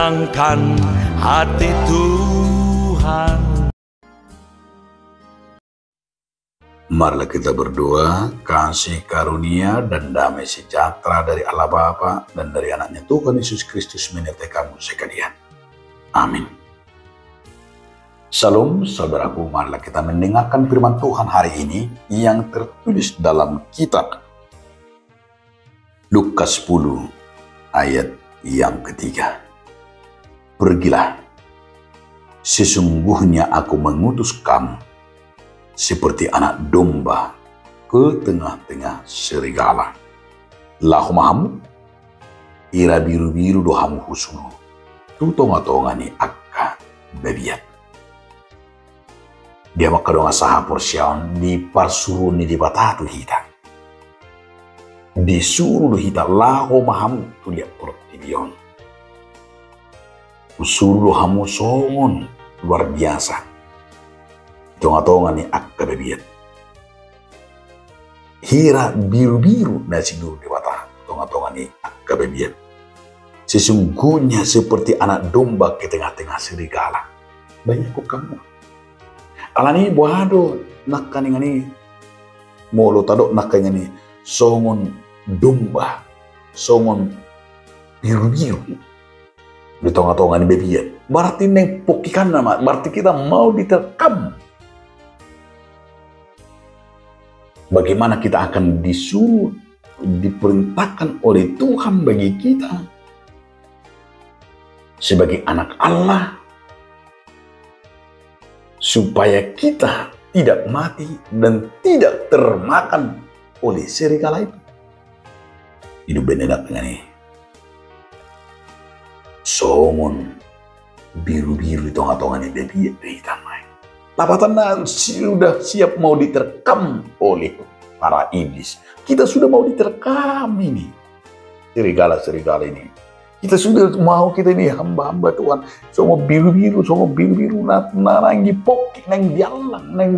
menyenangkan hati Tuhan. Marilah kita berdoa, kasih karunia dan damai sejahtera dari Allah Bapa dan dari anaknya Tuhan Yesus Kristus menyertai kamu sekalian. Amin. Salam saudaraku, marilah kita mendengarkan firman Tuhan hari ini yang tertulis dalam kitab Lukas 10 ayat yang ketiga. Pergilah, sesungguhnya aku mengutus kamu seperti anak domba ke tengah-tengah serigala. Lahumahamu, ira biru-biru dohamu husunu, tutonga-tongani akka bebiat. Dia maka doa saha porsiaon di parsuruni di batatu hita. Disuruh hita lahumahamu tuliak portibion. Usuruh hamu songon luar biasa. Tonga-tonga ni akka bebiat. Hira biru-biru nasi dulu di mata. Tonga-tonga ni akka bebiat. Sesungguhnya seperti anak domba ke tengah-tengah serigala. Banyak kok kamu. Alani buado nakkan ngani molo tadok nakkan ngani songon domba, songon biru-biru. Di tonga-tonga ni bebiat. Berarti neng pokikan nama. Berarti kita mau diterkam. Bagaimana kita akan disuruh, diperintahkan oleh Tuhan bagi kita sebagai anak Allah supaya kita tidak mati dan tidak termakan oleh serigala itu. Hidup benedak dengan ini. Songon biru-biru itu nggak bebiat hitam. Lapatan sudah siap mau diterkam oleh para iblis. Kita sudah mau diterkam ini. Serigala-serigala ini. Kita sudah mau, kita ini hamba-hamba Tuhan. Semua biru-biru, nang dipokik, nang dialang, nang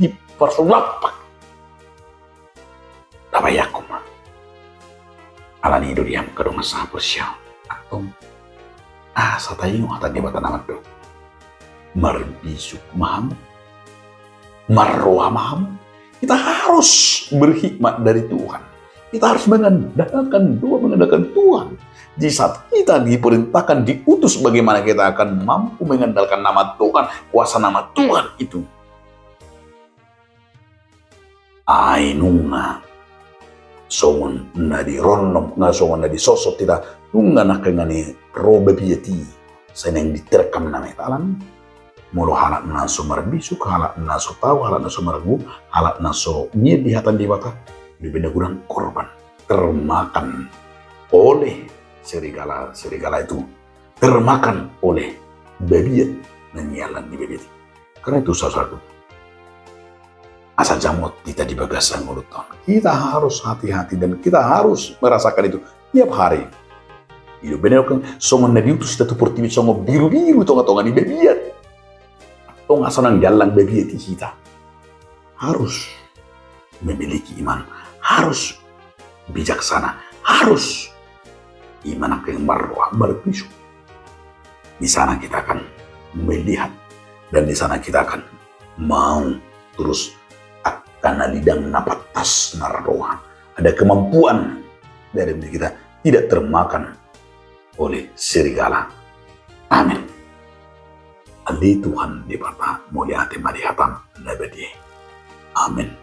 di persulapak. Tapi aku mah. Alani itu diam ke rumah sahabat siang. Atau satayu tadi bata nama tuh. Marbisuk maham, marroa maham. Kita harus berhikmat dari Tuhan. Kita harus mengandalkan Tuhan. Di saat kita diperintahkan, diutus, bagaimana kita akan mampu mengandalkan nama Tuhan, kuasa nama Tuhan itu. Ainunga, songon nadi ronom, songon nadi sosok tidak nunga nakengani robe pieti, saya yang diterkam nama Ta'ala. Mulu halak naso marbisuk, halak naso tahu, halak naso margu, halak naso di hatan di bata, di benda gudang korban termakan oleh serigala itu, termakan oleh bebiat menyalan di bebiat. Karena itu saudaraku, asal jamut kita di bagasan mulut Tuhan. Kita harus hati-hati dan kita harus merasakan itu tiap hari. Hidup benar kan, songon nadi itu sudah seperti songon biru-biru tonga-tonga di bebiat. Tonga senang jalan bebiat kita. Harus memiliki iman, harus bijaksana, harus iman yang berpisuk. Di sana kita akan melihat dan di sana kita akan mau terus akan lidang napatas narroha. Ada kemampuan dari diri kita tidak termakan oleh serigala. Amin. Ali Tuhan di Bapa mulia hati mari hatam nabadi. Amin.